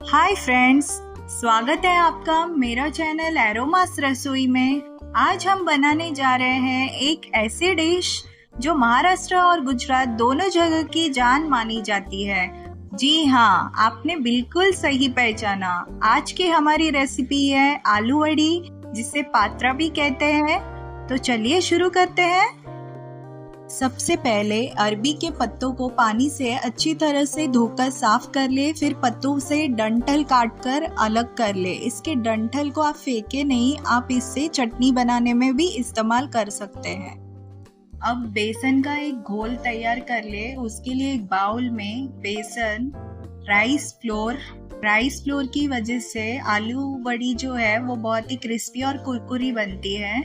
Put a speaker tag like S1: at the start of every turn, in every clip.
S1: Hi friends, स्वागत है आपका मेरा चैनल एरोमास रसोई में। आज हम बनाने जा रहे हैं एक ऐसी डिश जो महाराष्ट्र और गुजरात दोनों जगह की जान मानी जाती है। जी हाँ, आपने बिल्कुल सही पहचाना। आज की हमारी रेसिपी है आलू वड़ी, जिसे पात्रा भी कहते हैं। तो चलिए शुरू करते हैं। सबसे पहले अरबी के पत्तों को पानी से अच्छी तरह से धोकर साफ कर ले। फिर पत्तों से डंठल काटकर अलग कर ले। इसके डंठल को आप फेंके नहीं, आप इससे चटनी बनाने में भी इस्तेमाल कर सकते हैं। अब बेसन का एक घोल तैयार कर ले। उसके लिए एक बाउल में बेसन, राइस फ्लोर की वजह से आलू वड़ी जो है वो बहुत ही क्रिस्पी और कुरकुरी बनती है।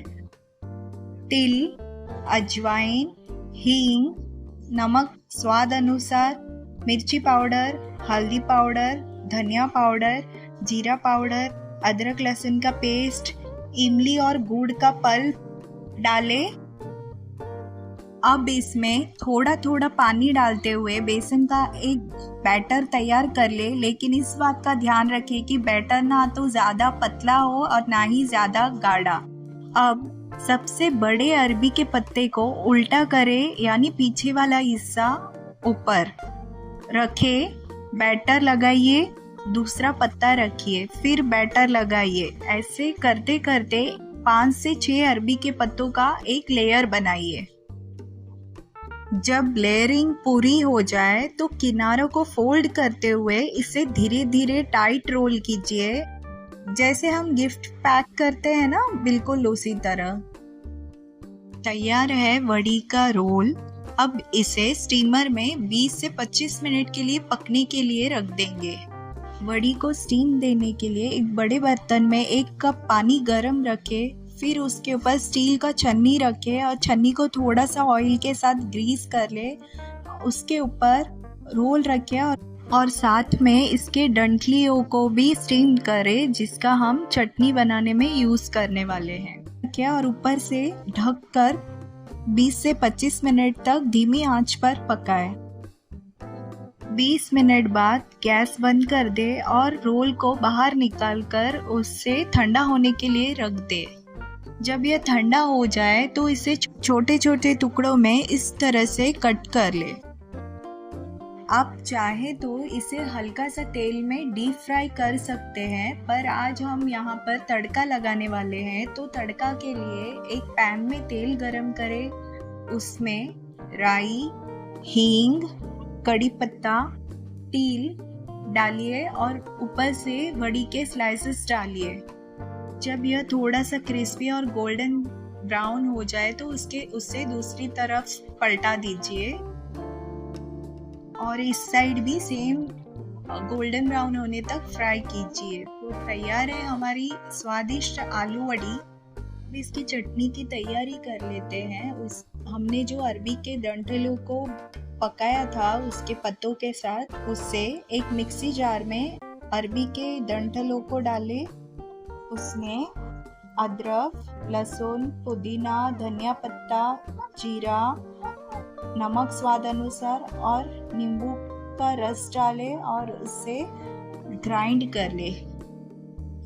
S1: तिल, अजवाइन, हींग, नमक स्वाद अनुसार, मिर्ची पाउडर, हल्दी पाउडर, धनिया पाउडर, जीरा पाउडर, अदरक लहसुन का पेस्ट, इमली और गुड़ का पल्प डालें। अब इसमें थोड़ा थोड़ा पानी डालते हुए बेसन का एक बैटर तैयार कर ले। लेकिन इस बात का ध्यान रखें कि बैटर ना तो ज़्यादा पतला हो और ना ही ज़्यादा गाढ़ा। अब सबसे बड़े अरबी के पत्ते को उल्टा करें, यानी पीछे वाला हिस्सा ऊपर रखे, बैटर लगाइए, दूसरा पत्ता रखिए, फिर बैटर लगाइए। ऐसे करते करते 5 से 6 अरबी के पत्तों का एक लेयर बनाइए। जब लेयरिंग पूरी हो जाए तो किनारों को फोल्ड करते हुए इसे धीरे धीरे टाइट रोल कीजिए, जैसे हम गिफ्ट पैक करते हैं ना, बिल्कुल उसी तरह। तैयार है वड़ी का रोल। अब इसे स्टीमर में 20 से 25 मिनट के लिए पकने के लिए रख देंगे। वड़ी को स्टीम देने के लिए एक बड़े बर्तन में 1 कप पानी गर्म रखें। फिर उसके ऊपर स्टील का छन्नी रखें और छन्नी को थोड़ा सा ऑयल के साथ ग्रीस कर ले। उसके ऊपर रोल रखें और साथ में इसके डंठलियों को भी स्टीम करें, जिसका हम चटनी बनाने में यूज करने वाले हैं। और ऊपर से ढककर 20 से 25 मिनट तक धीमी आंच पर पकाएं। 20 मिनट बाद गैस बंद कर दे और रोल को बाहर निकालकर उससे ठंडा होने के लिए रख दे। जब यह ठंडा हो जाए तो इसे छोटे छोटे टुकड़ों में इस तरह से कट कर ले। आप चाहे तो इसे हल्का सा तेल में डीप फ्राई कर सकते हैं, पर आज हम यहाँ पर तड़का लगाने वाले हैं। तो तड़का के लिए एक पैन में तेल गरम करें, उसमें राई, हींग, कड़ी पत्ता, तिल डालिए और ऊपर से वड़ी के स्लाइसेस डालिए। जब यह थोड़ा सा क्रिस्पी और गोल्डन ब्राउन हो जाए तो उससे दूसरी तरफ पलटा दीजिए और इस साइड भी सेम गोल्डन ब्राउन होने तक फ्राई कीजिए। तो तैयार है हमारी स्वादिष्ट आलू वड़ी। अब इसकी चटनी की तैयारी कर लेते हैं। हमने जो अरबी के डंठलों को पकाया था उसके पत्तों के साथ, उससे एक मिक्सी जार में अरबी के डंठलों को डालें। उसमें अदरक, लहसुन, पुदीना, धनिया पत्ता, जीरा, नमक स्वाद अनुसार और नींबू का रस डालें और उसे ग्राइंड कर ले।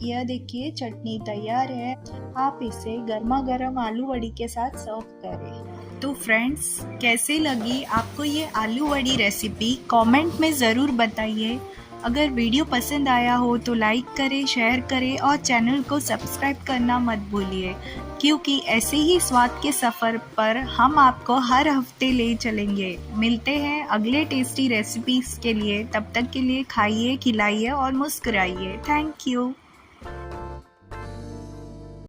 S1: यह देखिए चटनी तैयार है। आप इसे गर्मा गर्म आलू वड़ी के साथ सर्व करें। तो फ्रेंड्स, कैसे लगी आपको ये आलू वड़ी रेसिपी? कमेंट में ज़रूर बताइए। अगर वीडियो पसंद आया हो तो लाइक करें, शेयर करें और चैनल को सब्सक्राइब करना मत भूलिए, क्योंकि ऐसे ही स्वाद के सफ़र पर हम आपको हर हफ्ते ले चलेंगे। मिलते हैं अगले टेस्टी रेसिपीज़ के लिए। तब तक के लिए खाइए, खिलाइए और मुस्कुराइए। Thank you.